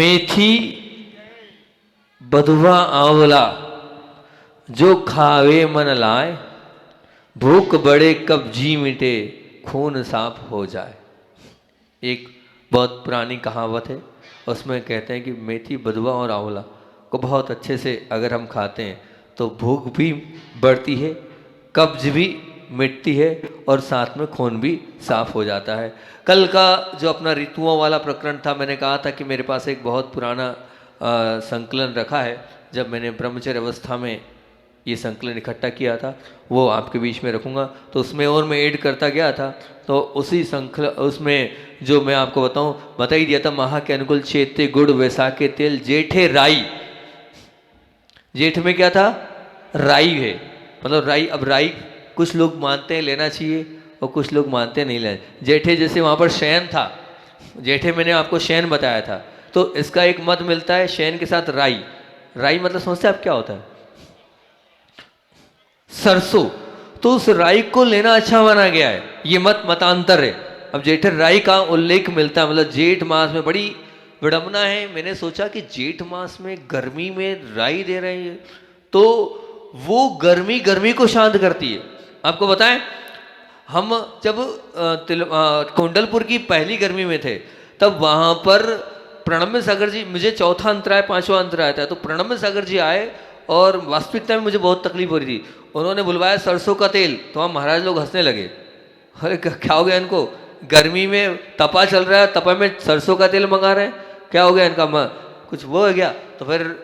मेथी बधुआ आंवला जो खावे मन लाए, भूख बढ़े कब्जी मिटे खून साफ हो जाए। एक बहुत पुरानी कहावत है, उसमें कहते हैं कि मेथी बधुआ और आंवला को बहुत अच्छे से अगर हम खाते हैं तो भूख भी बढ़ती है, कब्ज भी मिटती है और साथ में खून भी साफ हो जाता है। कल का जो अपना ऋतुओं वाला प्रकरण था, मैंने कहा था कि मेरे पास एक बहुत पुराना संकलन रखा है, जब मैंने ब्रह्मचर्य अवस्था में ये संकलन इकट्ठा किया था, वो आपके बीच में रखूँगा। तो उसमें और मैं ऐड करता गया था, तो उसी उसमें जो मैं आपको बता ही दिया था, महा के अनुकूल चेते गुड़ वैसाखे तेल जेठे राई। जेठ में क्या था? राई है, मतलब राई। अब राई कुछ लोग मानते हैं लेना चाहिए और कुछ लोग मानते हैं नहीं लेना। जेठे जैसे वहाँ पर शयन था, जेठे मैंने आपको शयन बताया था, तो इसका एक मत मिलता है शयन के साथ राई। राई मतलब समझते आप क्या होता है? सरसों। तो उस राई को लेना अच्छा माना गया है, ये मतांतर है। अब जेठ राई का उल्लेख मिलता है, मतलब जेठ मास में बड़ी विडंबना है। मैंने सोचा कि जेठ मास में गर्मी में राई दे रहे हैं, तो वो गर्मी को शांत करती है। आपको बताएं, हम जब कुंडलपुर की पहली गर्मी में थे, तब वहां पर प्रणम्य सागर जी, मुझे चौथा अंतराय पांचवा अंतराय था, तो प्रणम्य सागर जी आए और वास्तविकता में मुझे बहुत तकलीफ हो रही थी। उन्होंने बुलवाया सरसों का तेल, तो हम महाराज लोग हंसने लगे, अरे क्या हो गया इनको? गर्मी में तपा चल रहा है, तपा में सरसों का तेल मंगा रहे हैं, क्या हो गया इनका? कुछ वो है क्या? तो फिर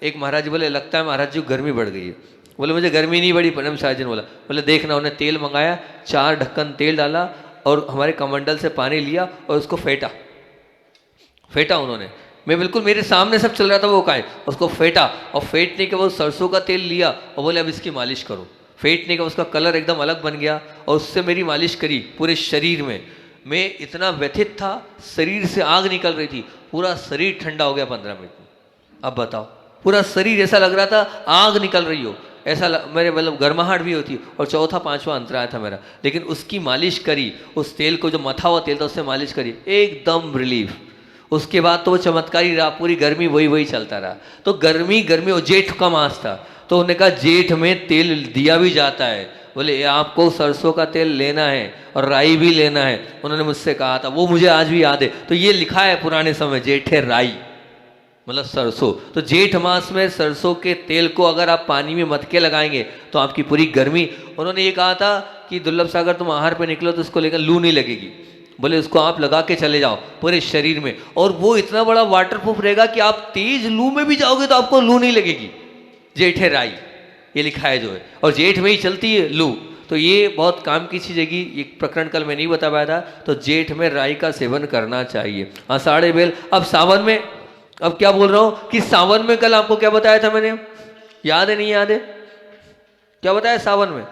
एक महाराज जी बोले, लगता है महाराज जी गर्मी बढ़ गई है। बोले मुझे गर्मी नहीं बढ़ी। प्रणम साहब जी ने बोला, बोले देखना। उन्हें तेल मंगाया, 4 ढक्कन तेल डाला और हमारे कमंडल से पानी लिया और उसको फेंटा उन्होंने। मैं बिल्कुल मेरे सामने सब चल रहा था, वो खाए उसको फेंटा, और फेंटने के बाद सरसों का तेल लिया और बोले अब इसकी मालिश करो। फेंटने का उसका कलर एकदम अलग बन गया और उससे मेरी मालिश करी पूरे शरीर में। मैं इतना व्यथित था, शरीर से आग निकल रही थी, पूरा शरीर ठंडा हो गया 15 मिनट में। अब बताओ, पूरा शरीर ऐसा लग रहा था आग निकल रही हो, ऐसा मेरे मतलब गर्माहट भी होती। और चौथा पांचवा अंतराय था मेरा, लेकिन उसकी मालिश करी, उस तेल को जो मथा हुआ तेल था उससे मालिश करी, एकदम रिलीफ। उसके बाद तो वो चमत्कारी रहा, पूरी गर्मी वही चलता रहा। तो गर्मी और जेठ का मास था, तो उन्होंने कहा जेठ में तेल दिया भी जाता है। बोले आपको सरसों का तेल लेना है और राई भी लेना है, उन्होंने मुझसे कहा था, वो मुझे आज भी याद है। तो ये लिखा है पुराने समय, जेठे राई मतलब सरसों। तो जेठ मास में सरसों के तेल को अगर आप पानी में मथ के लगाएंगे तो आपकी पूरी गर्मी। उन्होंने ये कहा था कि दुर्लभ सागर तुम आहार पे निकलो तो उसको लेकर लू नहीं लगेगी, बोले उसको आप लगा के चले जाओ पूरे शरीर में, और वो इतना बड़ा वाटरप्रूफ रहेगा कि आप तेज लू में भी जाओगे तो आपको लू नहीं लगेगी। जेठे राई ये लिखा है जो है, और जेठ में ही चलती है लू। तो ये बहुत काम की चीज है। ये प्रकरण कल मैं नहीं बता पाया था, तो जेठ में राई का सेवन करना चाहिए। आषाढ़ बेल। अब सावन में, अब क्या बोल रहा हूं कि सावन में कल आपको क्या बताया था मैंने? याद है नहीं याद है? क्या बताया सावन में?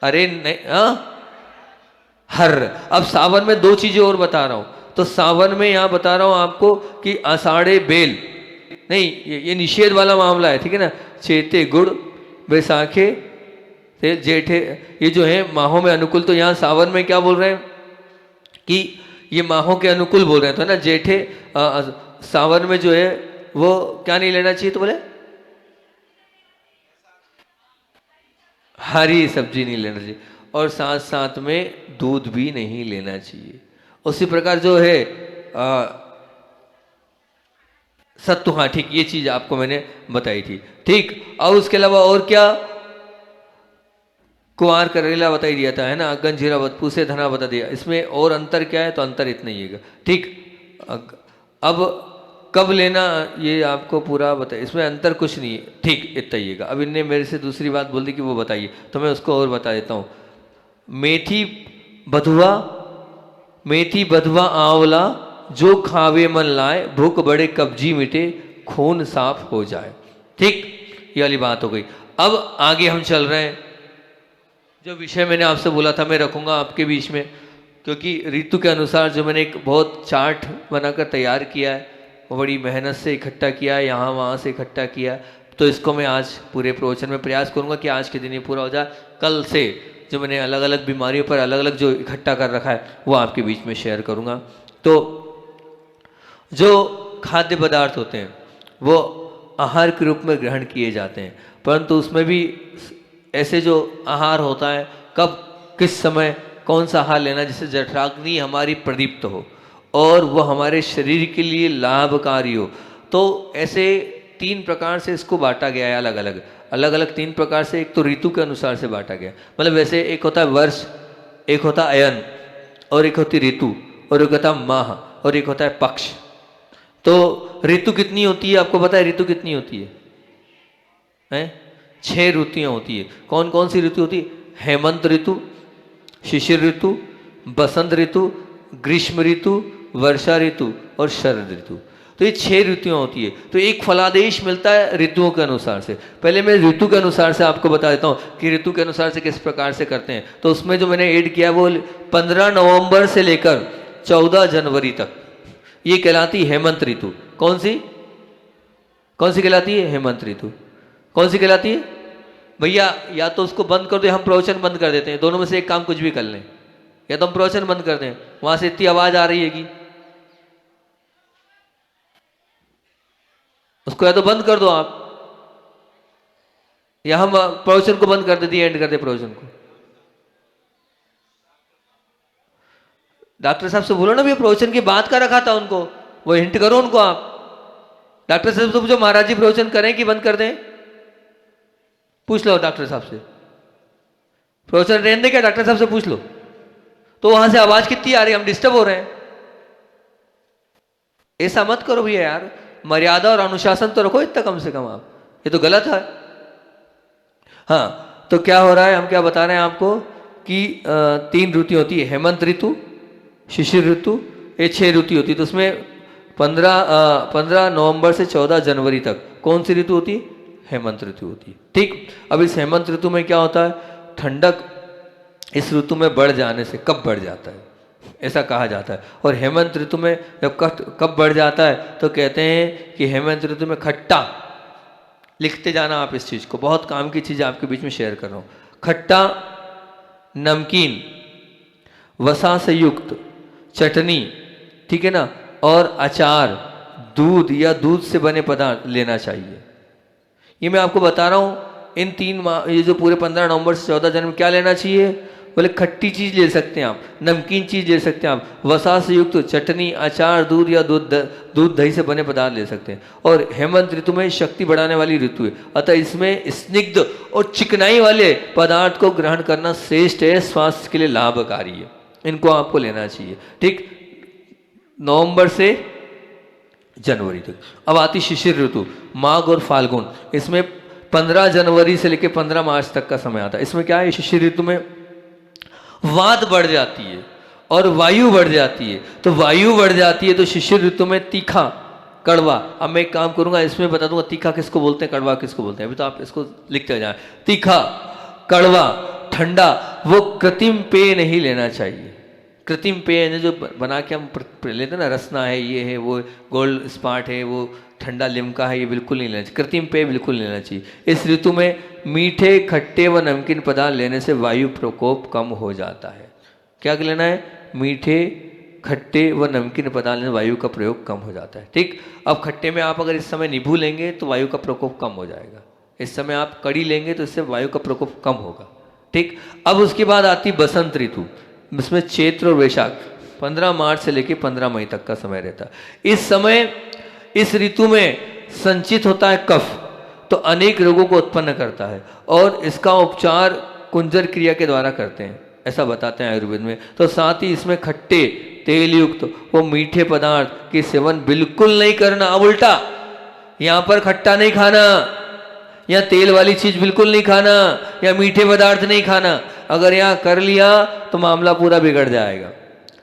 अरे नहीं, हर। अब सावन में 2 चीजें और बता रहा हूं। तो सावन में यहां बता रहा हूं आपको कि आषाढ़े बेल नहीं, ये निषेध वाला मामला है, ठीक है ना। चेते गुड़ बैसाखे जेठे, ये जो है माहों में अनुकूल। तो यहां सावन में क्या बोल रहे हैं कि ये माहों के अनुकूल बोल रहे हैं, तो ना जेठे सावन में जो है वो क्या नहीं लेना चाहिए? तो बोले हरी सब्जी नहीं लेना चाहिए, और साथ साथ में दूध भी नहीं लेना चाहिए। उसी प्रकार जो है सत्तू, हाँ ठीक, ये चीज आपको मैंने बताई थी, ठीक। और उसके अलावा और क्या? कुंवार करेला बता ही दिया था, है ना। अगन जीरा बतपू से धना बता दिया। इसमें और अंतर क्या है? तो अंतर इतना ही है, ठीक। अब कब लेना ये आपको पूरा बताइए, इसमें अंतर कुछ नहीं है, ठीक, इतना ही है। अब इनने मेरे से दूसरी बात बोल दी कि वो बताइए, तो मैं उसको और बता देता हूँ। मेथी बधुआ आंवला जो खावे मन लाए, भूख बड़े कब्जी मिटे खून साफ हो जाए, ठीक। ये वाली बात हो गई। अब आगे हम चल रहे हैं। जो विषय मैंने आपसे बोला था मैं रखूंगा आपके बीच में, क्योंकि ऋतु के अनुसार जो मैंने एक बहुत चार्ट बनाकर तैयार किया है, वो बड़ी मेहनत से इकट्ठा किया है, यहाँ वहाँ से इकट्ठा किया। तो इसको मैं आज पूरे प्रवचन में प्रयास करूंगा कि आज के दिन ये पूरा हो जाए। कल से जो मैंने अलग अलग बीमारियों पर अलग अलग जो इकट्ठा कर रखा है वो आपके बीच में शेयर करूंगा। तो जो खाद्य पदार्थ होते हैं वो आहार के रूप में ग्रहण किए जाते हैं, परंतु उसमें भी ऐसे जो आहार होता है, कब किस समय कौन सा आहार लेना जिससे जठराग्नि हमारी प्रदीप्त हो और वह हमारे शरीर के लिए लाभकारी हो। तो ऐसे 3 प्रकार से इसको बांटा गया है, अलग अलग अलग अलग 3 प्रकार से। एक तो ऋतु के अनुसार से बांटा गया, मतलब वैसे एक होता है वर्ष, एक होता है अयन, और एक होती ऋतु, और एक होता है माह, और एक होता है पक्ष। तो ऋतु कितनी होती है आपको पता है? ऋतु कितनी होती है? हैं? 6 ऋतुएं होती है। कौन कौन सी ऋतु होती है? हेमंत ऋतु, शिशिर ऋतु, बसंत ऋतु, ग्रीष्म ऋतु, वर्षा ऋतु और शरद ऋतु। तो ये 6 ऋतुएं होती है। तो एक फलादेश मिलता है ऋतुओं के अनुसार से। पहले मैं ऋतु के अनुसार से आपको बता देता हूँ कि ऋतु के अनुसार से किस प्रकार से करते हैं। तो उसमें जो मैंने ऐड किया वो 15 नवंबर से लेकर 14 जनवरी तक ये कहलाती हेमंत ऋतु। कौन सी कहलाती है? हेमंत ऋतु। कौन सी कहलाती है भैया? या तो उसको बंद कर दो, हम प्रवचन बंद कर देते हैं, दोनों में से एक काम कुछ भी कर लें। या तो हम प्रवचन बंद कर दें, वहां से इतनी आवाज आ रही है कि उसको या तो बंद कर दो आप, या हम प्रवचन को बंद कर देते, एंड कर दे प्रवचन को। डॉक्टर साहब से बोलो ना भैया प्रवचन की बात का रखा था उनको, वो हिंट करो उनको आप। डॉक्टर साहब से पूछो महाराज जी प्रवचन करें कि बंद कर दें? पूछ लो डॉक्टर साहब से, प्रवचन रहने दे क्या? डॉक्टर साहब से पूछ लो। तो वहां से आवाज कितनी आ रही है, हम डिस्टर्ब हो रहे हैं। ऐसा मत करो भैया यार, मर्यादा और अनुशासन तो रखो इतना कम से कम आप, ये तो गलत है। हाँ, तो क्या हो रहा है, हम क्या बता रहे हैं आपको कि 3 ऋतु होती है, हेमंत ऋतु, शिशिर ऋतु, ये 6 ऋतु होती है। तो उसमें 15 नवंबर से 14 जनवरी तक कौन सी ऋतु होती है? हेमंत ऋतु होती है। ठीक, अब इस हेमंत ऋतु में क्या होता है, ठंडक इस ऋतु में बढ़ जाने से कब बढ़ जाता है ऐसा कहा जाता है। और हेमंत ऋतु में जब कब बढ़ जाता है तो कहते हैं कि हेमंत ऋतु में खट्टा, लिखते जाना आप इस चीज को, बहुत काम की चीज आपके बीच में शेयर कर रहा हूं। खट्टा, नमकीन, वसा से युक्त चटनी, ठीक है ना, और अचार, दूध या दूध से बने पदार्थ लेना चाहिए। ये मैं आपको बता रहा हूं, इन 3 माह, ये जो पूरे 15 नवंबर से 14 जनवरी क्या लेना चाहिए? बोले खट्टी चीज ले सकते हैं आप, नमकीन चीज ले सकते हैं आप, वसा से युक्त चटनी, अचार, दूध या दूध दही से बने पदार्थ ले सकते हैं। और हेमंत ऋतु में शक्ति बढ़ाने वाली ऋतु है, अतः इसमें स्निग्ध और चिकनाई वाले पदार्थ को ग्रहण करना श्रेष्ठ है, स्वास्थ्य के लिए लाभकारी है, इनको आपको लेना चाहिए। ठीक, नवंबर से जनवरी तक। अब आती शिशिर ऋतु, माघ और फाल्गुन, इसमें 15 जनवरी से लेकर 15 मार्च तक का समय आता है। इसमें क्या है, शिशिर ऋतु में वात बढ़ जाती है और वायु बढ़ जाती है। तो वायु बढ़ जाती है तो शिशिर ऋतु में तीखा, कड़वा। अब मैं एक काम करूंगा, इसमें बता दूंगा तीखा किसको बोलते हैं, कड़वा किसको बोलते हैं। अभी तो आप इसको लिखते जाए, तीखा, कड़वा, ठंडा, वो कृत्रिम पेय नहीं लेना चाहिए। कृत्रिम पेय जो बना के हम लेते हैं ना, रसना है, ये है, वो गोल्ड स्पार्ट है, वो ठंडा लिमका है, ये बिल्कुल नहीं लेना चाहिए। कृत्रिम पेय बिल्कुल नहीं लेना चाहिए। इस ऋतु में मीठे, खट्टे व नमकीन पदार्थ लेने से वायु प्रकोप कम हो जाता है। क्या लेना है? मीठे, खट्टे व नमकीन पदार्थ लेने से वायु का प्रयोग कम हो जाता है। ठीक, अब खट्टे में आप अगर इस समय नींबू लेंगे तो वायु का प्रकोप कम हो जाएगा। इस समय आप कड़ी लेंगे तो इससे वायु का प्रकोप कम होगा। ठीक, अब उसके बाद आती बसंत ऋतु, इसमें चैत्र और वैशाख, 15 मार्च से लेकर 15 मई तक का समय रहता है। इस समय, इस ऋतु में संचित होता है कफ, तो अनेक रोगों को उत्पन्न करता है और इसका उपचार कुंजर क्रिया के द्वारा करते हैं, ऐसा बताते हैं आयुर्वेद में। तो साथ ही इसमें खट्टे, तेल युक्त वो मीठे पदार्थ के सेवन बिल्कुल नहीं करना। अब उल्टा, यहां पर खट्टा नहीं खाना, या तेल वाली चीज बिल्कुल नहीं खाना, या मीठे पदार्थ नहीं खाना। अगर यहाँ कर लिया तो मामला पूरा बिगड़ जाएगा।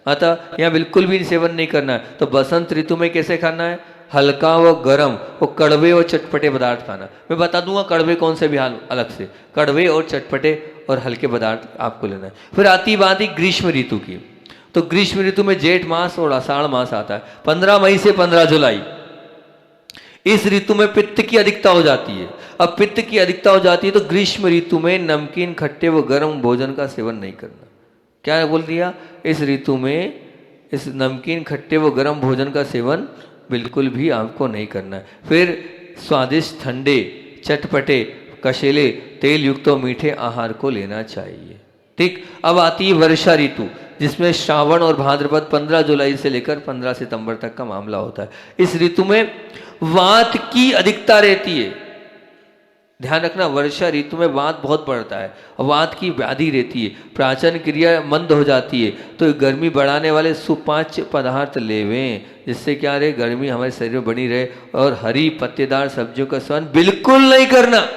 अतः यहाँ बिल्कुल भी सेवन नहीं करना है। तो बसंत ऋतु में कैसे खाना है? हल्का व गर्म, वो कड़वे और चटपटे पदार्थ खाना। मैं बता दूंगा कड़वे कौन से भी हाल अलग से, कड़वे और चटपटे और हल्के पदार्थ आपको लेना है। फिर आती बात ही ग्रीष्म ऋतु की। तो ग्रीष्म ऋतु में जेठ मास और आषाढ़ मास आता है, 15 मई से 15 जुलाई। इस ऋतु में पित्त की अधिकता हो जाती है। अब पित्त की अधिकता हो जाती है तो ग्रीष्म ऋतु में नमकीन, खट्टे व गर्म भोजन का सेवन नहीं करना। क्या बोल दिया? इस ऋतु में इस नमकीन, खट्टे व गर्म भोजन का सेवन बिल्कुल भी आपको नहीं करना है। फिर स्वादिष्ट ठंडे चटपटे कशीले तेल युक्त और मीठे आहार को लेना चाहिए। ठीक, अब आती है वर्षा ऋतु, जिसमें श्रावण और भाद्रपद 15 जुलाई से लेकर 15 सितंबर तक का मामला होता है। इस ऋतु में वात की अधिकता रहती है। ध्यान रखना, वर्षा ऋतु में वात बहुत बढ़ता है, वात की व्याधि रहती है, पाचन क्रिया मंद हो जाती है। तो गर्मी बढ़ाने वाले सुपाच्य पदार्थ लेवें, जिससे क्या रहे, गर्मी हमारे शरीर में बनी रहे। और हरी पत्तेदार सब्जियों का सेवन बिल्कुल नहीं करना।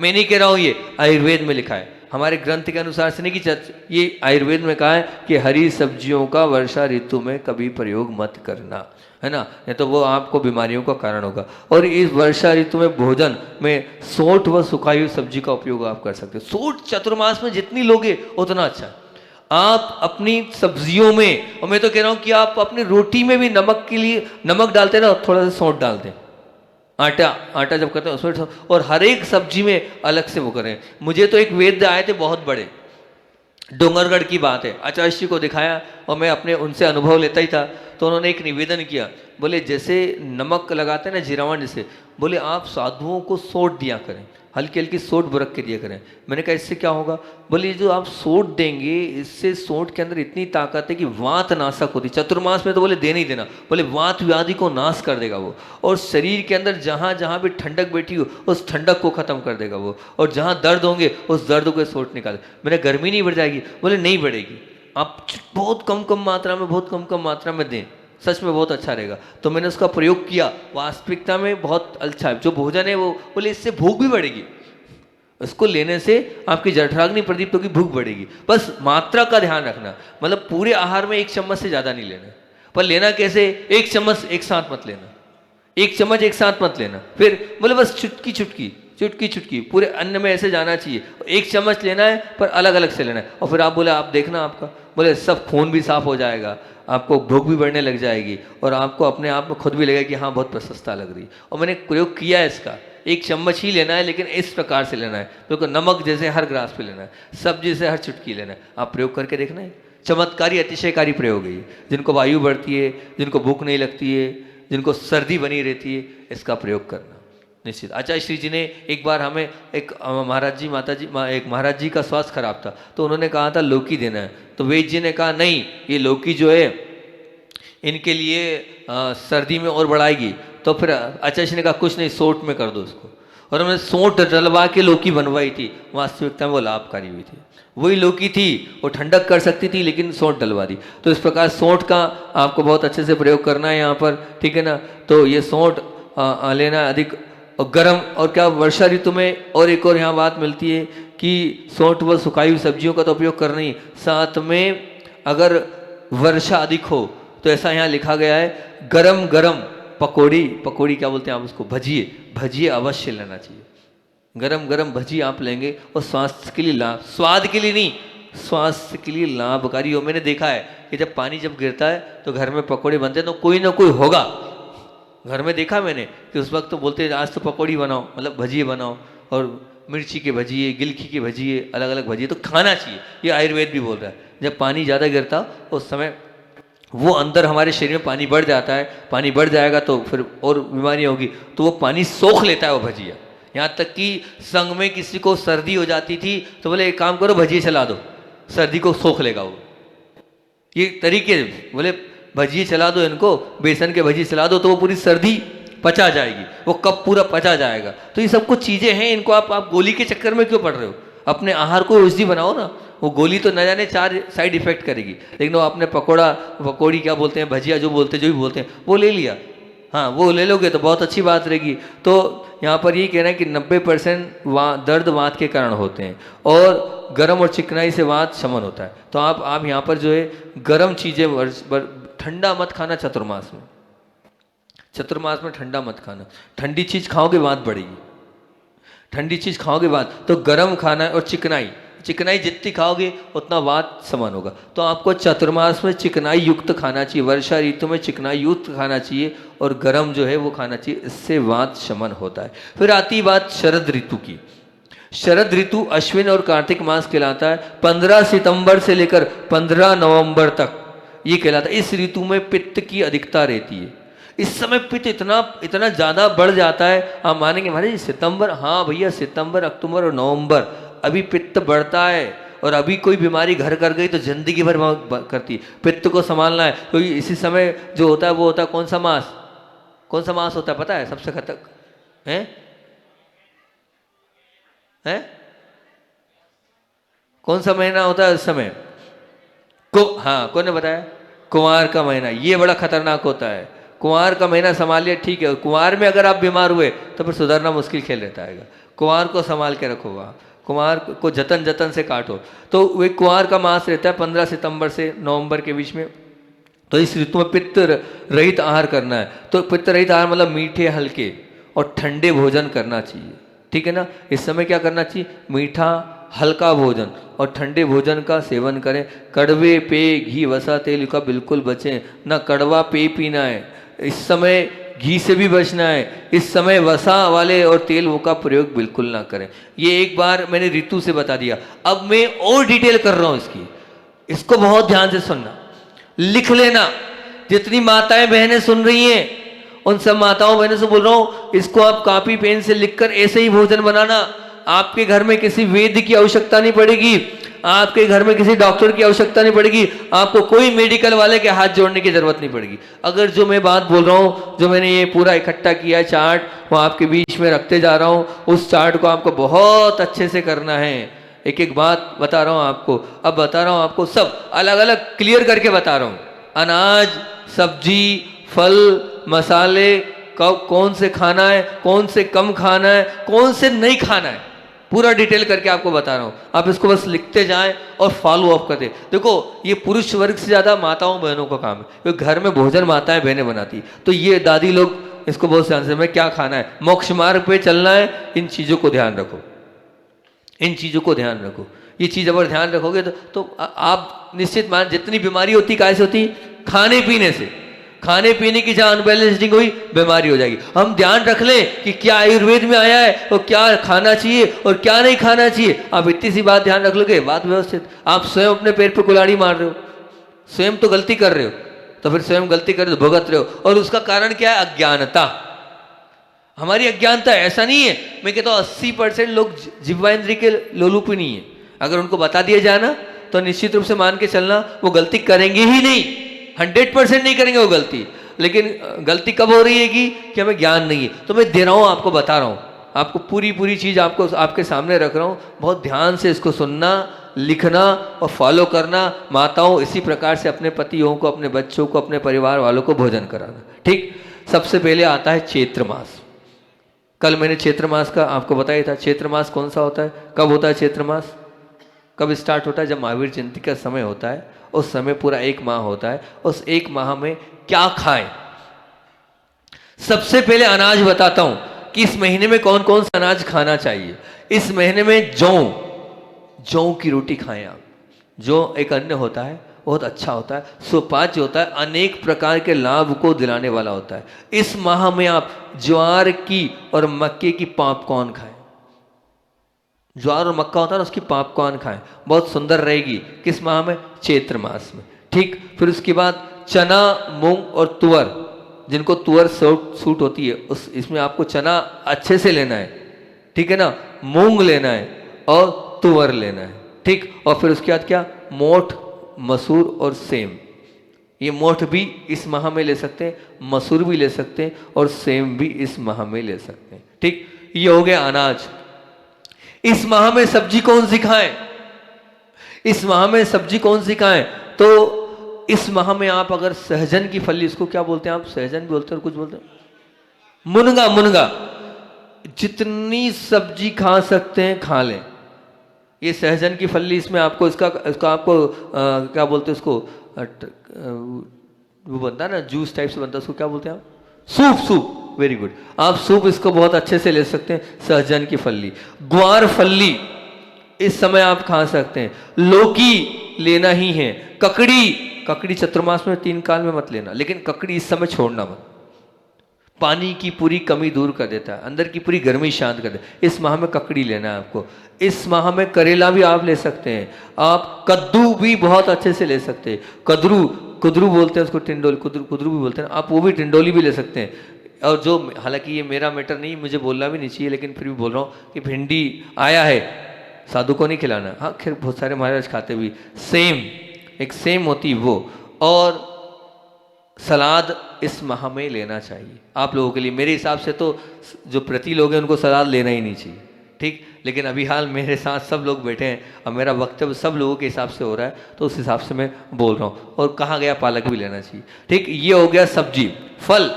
मैं नहीं कह रहा हूं, ये आयुर्वेद में लिखा है, हमारे ग्रंथ के अनुसार से नहीं कि ये आयुर्वेद में कहा है कि हरी सब्जियों का वर्षा ऋतु में कभी प्रयोग मत करना, है ना, नहीं तो वो आपको बीमारियों का कारण होगा। और इस वर्षा ऋतु में भोजन में सोठ व सुखाई हुई सब्जी का उपयोग आप कर सकते हो। सोठ चतुर्मास में जितनी लोगे उतना अच्छा। आप अपनी सब्जियों में, और मैं तो कह रहा हूं कि आप अपनी रोटी में भी नमक के लिए नमक डालते ना, थोड़ा सा सौंठ डालते हैं। आटा जब करते हैं उसमें, और हर एक सब्जी में अलग से वो करें। मुझे तो एक वैद्य आए थे बहुत बड़े, डोंगरगढ़ की बात है, आचार्य जी को दिखाया और मैं अपने उनसे अनुभव लेता ही था। तो उन्होंने एक निवेदन किया, बोले जैसे नमक लगाते हैं ना जीरावन, जैसे बोले आप साधुओं को सोट दिया करें, हल्की हल्की सोट बुरक के दिया करें। मैंने कहा इससे क्या होगा? बोले जो आप सोट देंगे, इससे सोट के अंदर इतनी ताकत है कि वात नाशक होती। चतुर्मास में तो बोले देना ही देना, बोले वात व्याधि को नाश कर देगा वो, और शरीर के अंदर जहाँ जहाँ भी ठंडक बैठी हो उस ठंडक को खत्म कर देगा वो, और जहाँ दर्द होंगे उस दर्द को सोट निकाले। मैंने गर्मी नहीं बढ़ जाएगी? बोले नहीं बढ़ेगी, आप बहुत कम मात्रा में, बहुत कम मात्रा में दें, सच में बहुत अच्छा रहेगा। तो मैंने उसका प्रयोग किया, वास्तविकता में बहुत अच्छा है। जो भोजन है वो बोले इससे भूख भी बढ़ेगी, उसको लेने से आपकी जठराग्नि प्रदीप्त होगी, भूख बढ़ेगी। बस मात्रा का ध्यान रखना, मतलब पूरे आहार में 1 चम्मच से ज़्यादा नहीं लेना। पर लेना कैसे? 1 चम्मच एक साथ मत लेना, 1 चम्मच एक साथ मत लेना। फिर बोले बस चुटकी चुटकी चुटकी चुटकी पूरे अन्न में ऐसे जाना चाहिए। 1 चम्मच लेना है पर अलग अलग से लेना है। और फिर आप बोले आप देखना आपका, बोले सब खून भी साफ हो जाएगा, आपको भूख भी बढ़ने लग जाएगी, और आपको अपने आप में खुद भी लगेगा कि हाँ बहुत प्रशंसा लग रही। और मैंने प्रयोग किया है इसका, 1 चम्मच ही लेना है, लेकिन इस प्रकार से लेना है, क्योंकि नमक जैसे हर ग्रास पे लेना है, सब्जी से हर चुटकी लेना है। आप प्रयोग करके देखना है, चमत्कारी अतिशयकारी प्रयोग है ये। जिनको वायु बढ़ती है, जिनको भूख नहीं लगती है, जिनको सर्दी बनी रहती है, इसका प्रयोग करना निश्चित। आचार्य श्री जी ने एक बार हमें एक महाराज जी का स्वास्थ्य खराब था, तो उन्होंने कहा था लौकी देना है। तो वैद्य जी ने कहा नहीं, ये लौकी जो है इनके लिए सर्दी में और बढ़ाएगी। तो फिर आचार्य श्री ने कहा कुछ नहीं, सोंठ में कर दो उसको। और हमने सोंठ डलवा के लौकी बनवाई थी, वास्तविकता में वो लाभकारी हुई थी। वही लौकी थी, वो ठंडक कर सकती थी, लेकिन सोंठ डलवा दी। तो इस प्रकार सोंठ का आपको बहुत अच्छे से प्रयोग करना है यहाँ पर, ठीक है ना। तो ये सोंठ लेना अधिक और गर्म। और क्या वर्षा ऋतु में और एक और यहाँ बात मिलती है कि सोंठ व सुखाई हुई सब्जियों का तो उपयोग करना ही, साथ में अगर वर्षा अधिक हो तो ऐसा यहाँ लिखा गया है गरम गरम पकौड़ी क्या बोलते हैं आप उसको, भजिए अवश्य लेना चाहिए। गरम गरम भजी आप लेंगे और स्वास्थ्य के लिए लाभ, स्वाद के लिए नहीं, स्वास्थ्य के लिए लाभकारी हो। मैंने देखा है कि जब पानी जब गिरता है तो घर में पकौड़े बनते हैं, तो कोई ना कोई होगा घर में, देखा मैंने कि उस वक्त तो बोलते हैं आज तो पकौड़ी बनाओ, मतलब भजिए बनाओ, और मिर्ची के भजिए, गिलकी के भजिए, अलग अलग भजिए, तो खाना चाहिए। ये आयुर्वेद भी बोल रहा है, जब पानी ज़्यादा गिरता उस समय वो अंदर हमारे शरीर में पानी बढ़ जाता है, पानी बढ़ जाएगा तो फिर और बीमारी होगी, तो वो पानी सोख लेता है वो भजिया। यहाँ तक कि संग में किसी को सर्दी हो जाती थी तो बोले एक काम करो भजिए चला दो, सर्दी को सोख लेगा वो। ये तरीके बोले भजिए चला दो इनको, बेसन के भजिए चला दो तो वो पूरी सर्दी पचा जाएगी, वो कब पूरा पचा जाएगा। तो ये सब कुछ चीज़ें हैं, इनको आप गोली के चक्कर में क्यों पड़ रहे हो? अपने आहार को औषधि बनाओ ना। वो गोली तो न जाने 4 साइड इफेक्ट करेगी, लेकिन वो आपने पकौड़ी क्या बोलते हैं, भजिया जो भी बोलते हैं वो ले लिया, हाँ वो ले लोगे तो बहुत अच्छी बात रहेगी। तो यहाँ पर ये कहना है कि 90% दर्द वात के कारण होते हैं, और गर्म और चिकनाई से वात शमन होता है। तो आप यहाँ पर जो है गर्म चीज़ें, ठंडा मत खाना चतुर्मास में ठंडा मत खाना। ठंडी चीज़ खाओगे वात बढ़ेगी, ठंडी चीज़ खाओगे वात, तो गर्म खाना। और चिकनाई जितनी खाओगे उतना वात समान होगा। तो आपको चतुर्मास में चिकनाई युक्त खाना चाहिए, वर्षा ऋतु में चिकनाई युक्त खाना चाहिए, और गर्म जो है वो खाना चाहिए, इससे वात शमन होता है। फिर आती बात शरद ऋतु की। शरद ऋतु अश्विन और कार्तिक मास कहलाता है। 15 सितंबर से लेकर 15 नवंबर तक ये कहलाता है। इस ऋतु में पित्त की अधिकता रहती है। इस समय पित्त इतना इतना ज़्यादा बढ़ जाता है, आप मानेंगे महाराज सितंबर, हाँ भैया सितंबर अक्टूबर और नवंबर अभी पित्त बढ़ता है, और अभी कोई बीमारी घर कर गई तो जिंदगी भर करती। पित्त को संभालना है, क्योंकि इसी समय जो होता है वो होता है कौन सा मास, कौन सा मास होता है पता है सबसे खतरनाक है? हैं? कौन सा महीना होता है उस समय हाँ कौन ने बताया? कुंवार का महीना, ये बड़ा खतरनाक होता है। कुंवार का महीना संभालिए, ठीक है। कुंवार में अगर आप बीमार हुए तो फिर सुधरना मुश्किल खेल रहता है। कुंवार को संभाल के रखो, वहाँ कुंवार को जतन जतन से काटो। तो वे कुंवार का मास रहता है 15 सितंबर से नवंबर के बीच में। तो इस ऋतु में पित्त रहित आहार करना है। तो पित्त रहित आहार मतलब मीठे हल्के और ठंडे भोजन करना चाहिए, ठीक है ना। इस समय क्या करना चाहिए? मीठा हल्का भोजन और ठंडे भोजन का सेवन करें। कड़वे पेय घी वसा तेल का बिल्कुल बचें, ना कड़वा पेय पीना है। इस समय घी से भी बचना है। इस समय वसा वाले और तेल वो का प्रयोग बिल्कुल ना करें। ये एक बार मैंने ऋतु से बता दिया। अब मैं और डिटेल कर रहा हूं इसकी, इसको बहुत ध्यान से सुनना, लिख लेना। जितनी माताएं बहनें सुन रही हैं उन सब माताओं बहनों से बोल रहा हूं, इसको आप कॉपी पेन से लिखकर ऐसे ही भोजन बनाना। आपके घर में किसी वैद्य की आवश्यकता नहीं पड़ेगी, आपके घर में किसी डॉक्टर की आवश्यकता नहीं पड़ेगी, आपको कोई मेडिकल वाले के हाथ जोड़ने की जरूरत नहीं पड़ेगी। अगर जो मैं बात बोल रहा हूं, जो मैंने ये पूरा इकट्ठा किया है चार्ट, वो आपके बीच में रखते जा रहा हूं, उस चार्ट को आपको बहुत अच्छे से करना है। एक एक बात बता रहा हूं आपको, अब बता रहा हूं आपको, सब अलग अलग क्लियर करके बता रहा हूं। अनाज, सब्जी, फल, मसाले कब कौन से खाना है, कौन से कम खाना है, कौन से नहीं खाना है, पूरा डिटेल करके आपको बता रहा हूं। आप इसको बस लिखते जाएं और फॉलो अप करते। देखो ये पुरुष वर्ग से ज्यादा माताओं बहनों का काम है, क्योंकि घर में भोजन माताएं बहनें बनाती। तो ये दादी लोग इसको बहुत ध्यान से, मैं क्या खाना है, मोक्ष मार्ग पे चलना है, इन चीजों को ध्यान रखो, इन चीजों को ध्यान रखो। ये चीज अगर ध्यान रखोगे तो आप निश्चित मान, जितनी बीमारी होती कैसे होती? खाने पीने से। खाने पीने की जहां अनबैलेंसिंग हुई बीमारी हो जाएगी। हम ध्यान रख लें कि क्या आयुर्वेद में आया है और क्या खाना चाहिए और क्या नहीं खाना चाहिए। आप इतनी सी बात ध्यान रख लोगे, बात व्यवस्थित। आप स्वयं अपने पैर पर कुल्हाड़ी मार रहे हो, स्वयं तो गलती कर रहे हो, तो फिर स्वयं गलती कर रहे हो, भुगत रहे हो। और उसका कारण क्या है? अज्ञानता। हमारी अज्ञानता। ऐसा नहीं है, मैं कहता हूं 80% लोग जिह्वाइंद्रिय के लोलुप ही नहीं है। अगर उनको बता दिया जाए ना तो निश्चित रूप से मान के चलना वो गलती करेंगे ही नहीं, 100% नहीं करेंगे वो गलती। लेकिन गलती कब हो रही है कि हमें ज्ञान नहीं है। तो मैं दे रहा हूं, आपको बता रहा हूं, आपको पूरी चीज आपको आपके सामने रख रहा हूं। बहुत ध्यान से इसको सुनना, लिखना और फॉलो करना। माताओं इसी प्रकार से अपने पतियों को, अपने बच्चों को, अपने परिवार वालों को भोजन कराना, ठीक। सबसे पहले आता है चैत्र मास। कल मैंने चैत्र मास का आपको बताया था। चैत्र मास कौन सा होता है, कब होता है चैत्र मास, कब स्टार्ट होता है? जब महावीर जयंती का समय होता है, उस समय पूरा एक माह होता है। उस एक माह में क्या खाएं? सबसे पहले अनाज बताता हूं कि इस महीने में कौन कौन सा अनाज खाना चाहिए। इस महीने में जौ की रोटी खाएं आप। जौ एक अन्न होता है, बहुत अच्छा होता है, सुपाच्य होता है, अनेक प्रकार के लाभ को दिलाने वाला होता है। इस माह में आप ज्वार की और मक्के की पॉपकॉर्न खाएं। ज्वार और मक्का होता है ना, उसकी पॉपकॉर्न खाएं, बहुत सुंदर रहेगी। किस माह में? चैत्र मास में, ठीक। फिर उसके बाद चना, मूंग और तुअर, जिनको तुअर सूट होती है, उस इसमें आपको चना अच्छे से लेना है, ठीक है ना। मूंग लेना है और तुअर लेना है, ठीक। और फिर उसके बाद क्या? मोठ, मसूर और सेम। ये मोठ भी इस माह में ले सकते हैं, मसूर भी ले सकते हैं और सेम भी इस माह में ले सकते हैं, ठीक। ये हो गया अनाज। इस माह में सब्जी कौन सी खाएं? इस माह में सब्जी कौन सी खाएं? तो इस माह में आप अगर सहजन की फली, इसको क्या बोलते हैं आप? सहजन भी बोलते हैं और कुछ बोलते हैं मुनगा। जितनी सब्जी खा सकते हैं खा लें। ये सहजन की फली, इसमें आपको इसका आपको क्या बोलते हैं उसको, वो बनता है ना, जूस टाइप से बनता है, उसको क्या बोलते हैं आप? सूप। Very good. आप सूप इसको बहुत अच्छे से ले सकते हैं। सहजन की फली, ग्वार फली इस समय आप खा सकते हैं। लौकी लेना ही है। ककड़ी चतुर्मास में 3 काल में मत लेना, लेकिन ककड़ी इस समय छोड़ना मत। पानी की पूरी कमी दूर कर देता है, अंदर की पूरी गर्मी शांत कर देता है। इस माह में ककड़ी लेना है आपको। इस माह में करेला भी आप ले सकते हैं। आप कद्दू भी बहुत अच्छे से ले सकते हैं। कुदरू बोलते हैं उसको, टिंडोली, कुदरू कुदरू भी बोलते हैं, आप वो भी टिंडोली भी ले सकते हैं। और जो, हालांकि ये मेरा मैटर नहीं, मुझे बोलना भी नहीं चाहिए, लेकिन फिर भी बोल रहा हूँ कि भिंडी आया है, साधु को नहीं खिलाना। हाँ खैर बहुत सारे महाराज खाते भी, सेम एक सेम होती वो। और सलाद इस माह में लेना चाहिए आप लोगों के लिए। मेरे हिसाब से तो जो प्रति लोग हैं उनको सलाद लेना ही नहीं चाहिए, ठीक। लेकिन अभी हाल मेरे साथ सब लोग बैठे हैं और मेरा वक्तव्य सब लोगों के हिसाब से हो रहा है, तो उस हिसाब से मैं बोल रहा हूँ। और कहा गया पालक भी लेना चाहिए, ठीक। ये हो गया सब्जी। फल,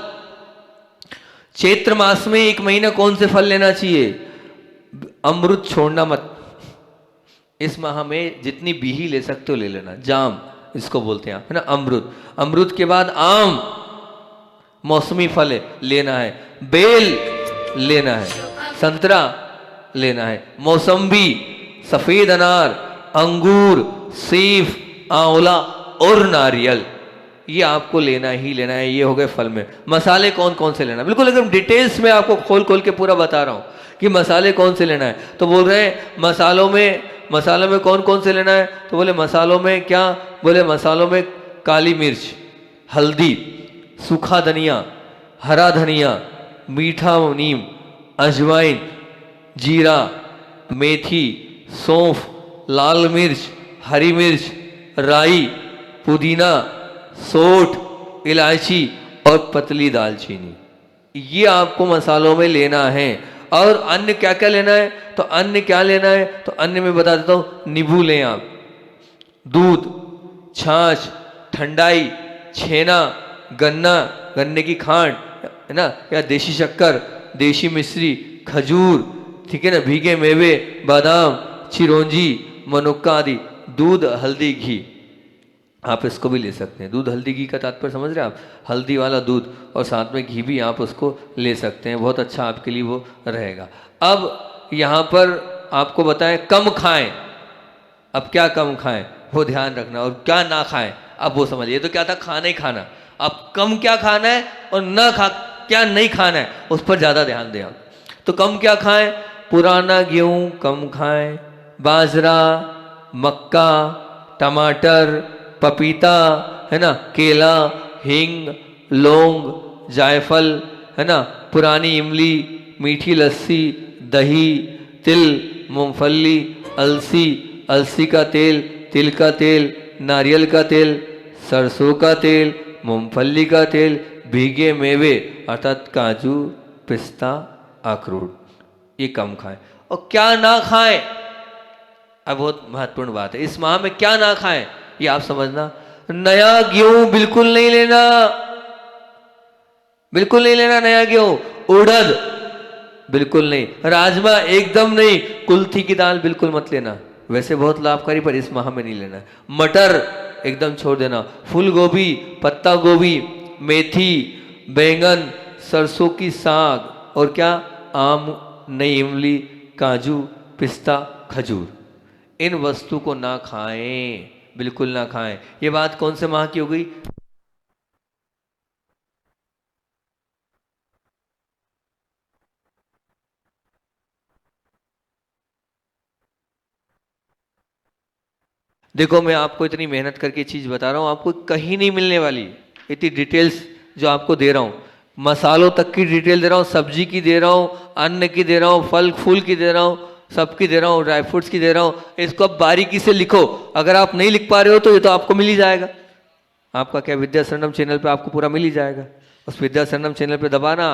चैत्र मास में एक महीना कौन से फल लेना चाहिए? अमृत छोड़ना मत। इस माह में जितनी बीही ले सकते हो ले लेना। जाम इसको बोलते हैं आप, है ना, अमृत। अमृत के बाद आम, मौसमी फल है, लेना है। बेल लेना है, संतरा लेना है, मौसम्बी, सफेद अनार, अंगूर, सेब, आंवला और नारियल, ये आपको लेना ही लेना है। ये हो गए फल में। मसाले कौन कौन से लेना है, बिल्कुल एकदम डिटेल्स में आपको खोल खोल के पूरा बता रहा हूं कि मसाले कौन से लेना है। तो बोल रहे हैं मसालों में कौन कौन से लेना है? तो बोले मसालों में क्या? बोले मसालों में काली मिर्च, हल्दी, सूखा धनिया, हरा धनिया, मीठा नीम, अजवाइन, जीरा, मेथी, सौंफ, लाल मिर्च, हरी मिर्च, राई, पुदीना, सोंठ, इलायची और पतली दालचीनी, ये आपको मसालों में लेना है। और अन्य क्या क्या लेना है? तो अन्य क्या लेना है? तो अन्य में बता देता हूं। नींबू लें आप, दूध, छाछ, ठंडाई, छेना, गन्ने की खांड, है ना, या देशी शक्कर, देशी मिश्री, खजूर, ठीक है ना, भीगे मेवे, बादाम, चिरौंजी, मनुक्का आदि, दूध, हल्दी, घी, आप इसको भी ले सकते हैं। दूध हल्दी घी का तात्पर्य समझ रहे हैं आप? हल्दी वाला दूध और साथ में घी भी आप उसको ले सकते हैं, बहुत अच्छा आपके लिए वो रहेगा। अब यहाँ पर आपको बताएं कम खाएं। अब क्या कम खाएं वो ध्यान रखना, और क्या ना खाएं अब वो समझिए। तो क्या था, खाना ही खाना। अब कम क्या खाना है और ना क्या नहीं खाना है, उस पर ज़्यादा ध्यान दें आप। तो कम क्या खाएं? पुराना गेहूँ कम खाएं, बाजरा, मक्का, टमाटर, पपीता, है ना, केला, हींग, लौंग, जायफल, है ना, पुरानी इमली, मीठी लस्सी, दही, तिल, मूंगफली, अलसी का तेल, तिल का तेल, नारियल का तेल, सरसों का तेल, मूंगफली का तेल, भीगे मेवे अर्थात काजू, पिस्ता, अखरोट, ये कम खाएं। और क्या ना खाएं, अब बहुत महत्वपूर्ण बात है। इस माह में क्या ना खाएं ये आप समझना। नया गेहूं बिल्कुल नहीं लेना, बिल्कुल नहीं लेना नया गेहूं। उड़द बिल्कुल नहीं, राजमा एकदम नहीं, कुल्थी की दाल बिल्कुल मत लेना, वैसे बहुत लाभकारी पर इस माह में नहीं लेना। मटर एकदम छोड़ देना। फूल गोभी, पत्ता गोभी, मेथी, बैंगन, सरसों की साग और क्या, आम, नई इमली, काजू, पिस्ता, खजूर, इन वस्तु को ना खाएं, बिल्कुल ना खाएं। ये बात कौन से माह की हो गई? देखो मैं आपको इतनी मेहनत करके चीज बता रहा हूं, आपको कहीं नहीं मिलने वाली इतनी डिटेल्स जो आपको दे रहा हूं। मसालों तक की डिटेल दे रहा हूं, सब्जी की दे रहा हूं, अन्न की दे रहा हूं, फल फूल की दे रहा हूं, सबकी दे रहा हूँ, ड्राई फ्रूट्स की दे रहा हूँ। इसको आप बारीकी से लिखो। अगर आप नहीं लिख पा रहे हो तो ये तो आपको मिल ही जाएगा। आपका क्या विद्या शरणम चैनल पे आपको पूरा मिल ही जाएगा। उस विद्या शरणम चैनल पे दबाना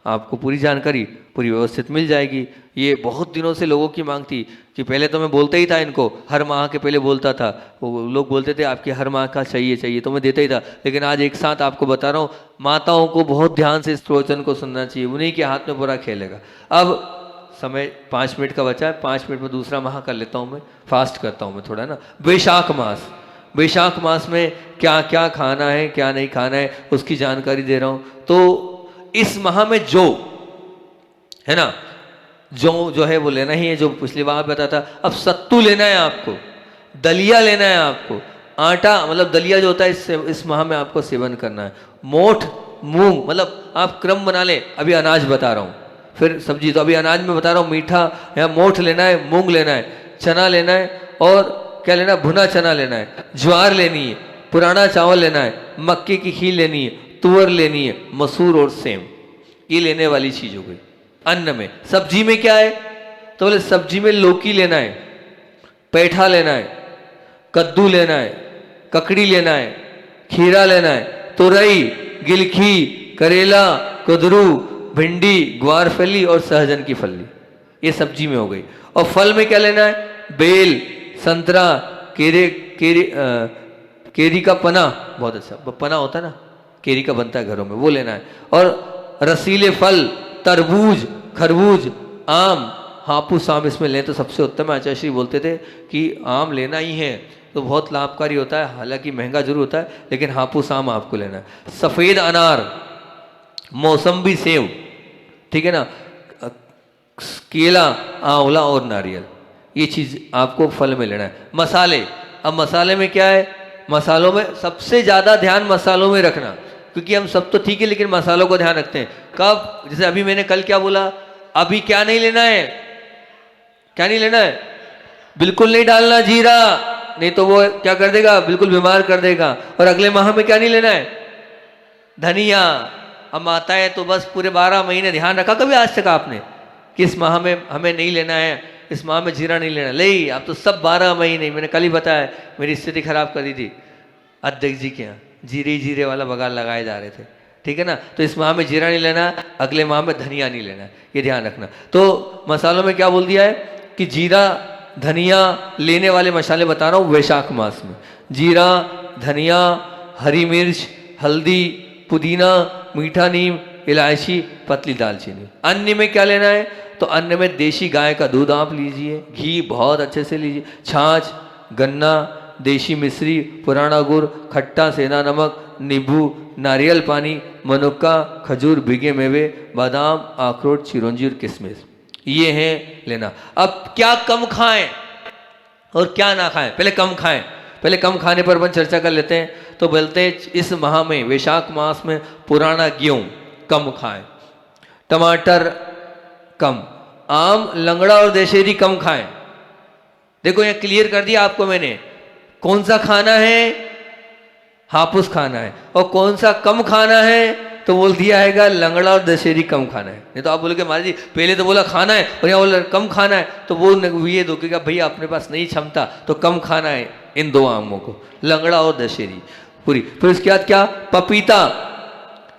आपको पूरी जानकारी पूरी व्यवस्थित मिल जाएगी। ये बहुत दिनों से लोगों की मांग थी कि पहले तो मैं बोलता ही था इनको, हर माह के पहले बोलता था, वो लोग बोलते थे आपकी हर माह का चाहिए, तो मैं देता ही था। लेकिन आज एक साथ आपको बता रहा हूँ, माताओं को बहुत ध्यान से इस प्रवचन को सुनना चाहिए, उन्हीं के हाथ में पूरा खेलेगा। अब समय 5 मिनट का बचा है, 5 मिनट में दूसरा माह कर लेता हूँ मैं, फास्ट करता हूँ मैं थोड़ा ना। वैशाख मास, वैशाख मास में क्या क्या खाना है क्या नहीं खाना है उसकी जानकारी दे रहा हूँ। तो इस माह में जो है ना, जो है वो लेना ही है, जो पिछली बार बताया था। अब सत्तू लेना है आपको, दलिया लेना है आपको, आटा मतलब दलिया जो होता है इस माह में आपको सेवन करना है। मोठ, मूंग, मतलब आप क्रम बना लें, अभी अनाज बता रहा हूँ फिर सब्जी, तो अभी अनाज में बता रहा हूँ। मीठा या मोठ लेना है, मूंग लेना है, चना लेना है, और क्या लेना है, भुना चना लेना है, ज्वार लेनी है, पुराना चावल लेना है, मक्के की खीर लेनी है, तुअर लेनी है, मसूर और सेम, ये लेने वाली चीज हो गई। अन्न में। सब्जी में क्या है? तो बोले सब्जी में लौकी लेना है, पैठा लेना है, कद्दू लेना है, ककड़ी लेना है, खीरा लेना है, तुरई, गिलखी, करेला, कुदरू, भिंडी, ग्वारफली और सहजन की फली, ये सब्जी में हो गई। और फल में क्या लेना है? बेल, संतरा, केरी का पना, बहुत अच्छा पना होता है ना, केरी का बनता है घरों में, वो लेना है। और रसीले फल, तरबूज, खरबूज, आम, हापुस आम इसमें लें तो सबसे उत्तम है। आचार्य श्री बोलते थे कि आम लेना ही है तो बहुत लाभकारी होता है, हालांकि महंगा जरूर होता है, लेकिन हापुस आम आपको लेना है। सफ़ेद अनार, मौसम्बी सेव, ठीक है ना, केला, आंवला और नारियल, ये चीज़ आपको फल में लेना है। मसाले, अब मसाले में क्या है? मसालों में सबसे ज़्यादा ध्यान मसालों में रखना, क्योंकि हम सब तो ठीक है लेकिन मसालों को ध्यान रखते हैं। कब? जैसे अभी मैंने कल क्या बोला, अभी क्या नहीं लेना है? क्या नहीं लेना है? बिल्कुल नहीं डालना जीरा, नहीं तो वो क्या कर देगा? बिल्कुल बीमार कर देगा। और अगले माह में क्या नहीं लेना है? धनिया। अब आता है तो बस पूरे 12 महीने ध्यान रखा कभी आज तक आपने कि इस माह में हमें नहीं लेना है, इस माह में जीरा नहीं लेना? ले अब तो सब 12 महीने, मैंने कल ही बताया, मेरी स्थिति खराब कर दी थी अध्यक्ष जी के यहाँ, जीरे ही जीरे वाला बगाल लगाए जा रहे थे, ठीक है ना। तो इस माह में जीरा नहीं लेना, अगले माह में धनिया नहीं लेना, ये ध्यान रखना। तो मसालों में क्या बोल दिया है कि जीरा धनिया लेने वाले मसाले बता रहा हूँ वैशाख मास में। जीरा, धनिया, हरी मिर्च, हल्दी, पुदीना, मीठा नीम, इलायची, पतली दालचीनी। अन्न में क्या लेना है? तो अन्न में देशी गाय का दूध आप लीजिए, घी बहुत अच्छे से लीजिए, छाछ, गन्ना, देशी मिश्री, पुराना गुड़, खट्टा सेंधा नमक, नींबू, नारियल पानी, मनुक्का, खजूर, भीगे मेवे, बादाम, अखरोट, चिरौंजी और किशमिश, ये हैं लेना। अब क्या कम खाएं और क्या ना खाएं? पहले कम खाएं, पहले कम खाने पर अपन चर्चा कर लेते हैं। तो बोलते हैं इस माह में, वैशाख मास में, पुराना गेहूं कम खाएं, टमाटर कम, आम, लंगड़ा और दशहरी कम खाएं। देखो यहाँ क्लियर कर दिया आपको मैंने, कौन सा खाना है? हापुस खाना है। और कौन सा कम खाना है? तो बोल दिया है लंगड़ा और दशहरी कम खाना है। नहीं तो आप बोलोगे महाराज जी पहले तो बोला खाना है और यहाँ बोला कम खाना है, तो वो ये दो कि भैया अपने पास नहीं क्षमता तो कम खाना है इन दो आमों को, लंगड़ा और दशहरी पूरी। फिर उसके बाद क्या? पपीता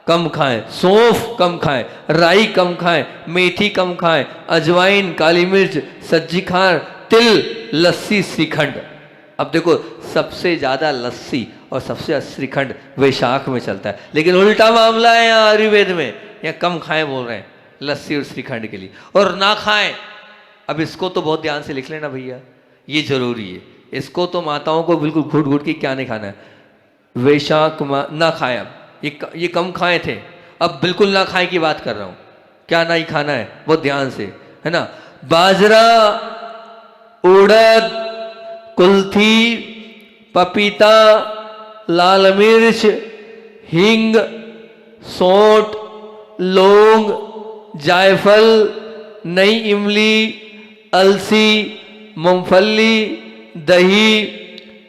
कम खाएं, सौंफ कम खाएं, राई कम खाएं, मेथी कम खाएं, अजवाइन, काली मिर्च, सज्जी खार, तिल, लस्सी, श्रीखंड। अब देखो सबसे ज्यादा लस्सी और सबसे ज्यादा श्रीखंड वैशाख में चलता है, लेकिन उल्टा मामला है यहाँ आयुर्वेद में, यहाँ कम खाएं बोल रहे हैं लस्सी और श्रीखंड के लिए। और ना खाएं, अब इसको तो बहुत ध्यान से लिख लेना भैया, ये जरूरी है। इसको तो माताओं को बिल्कुल घुट घुट के क्या नहीं खाना है। वैशाख ना खाएं, अब ये कम खाए थे, अब बिल्कुल ना खाएं की बात कर रहा हूँ। क्या नहीं खाना है बहुत ध्यान से, है ना। बाजरा, उड़द, कुल्थी, पपीता, लाल मिर्च, हींग, सौंठ, लौंग, जायफल, नई इमली, अलसी, मूंगफली, दही,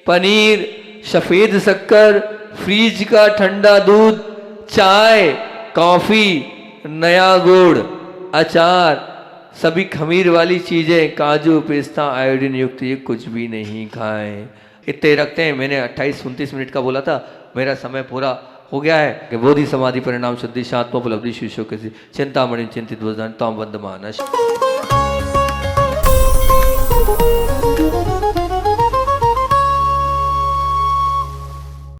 पनीर, सफ़ेद शक्कर, फ्रीज का ठंडा दूध, चाय, कॉफ़ी, नया गुड़, अचार, सभी खमीर वाली चीज़ें, काजू, पिस्ता, आयोडीन युक्त, ये कुछ भी नहीं खाएं। इतने रखते हैं। मैंने 28-29 मिनट का बोला था, मेरा समय पूरा हो गया है कि बोधि समाधि परिणाम शुद्धि शात्मोपलब्धि शिष्यों के चिंतामणि चिंतित वजन तम बंद मानस।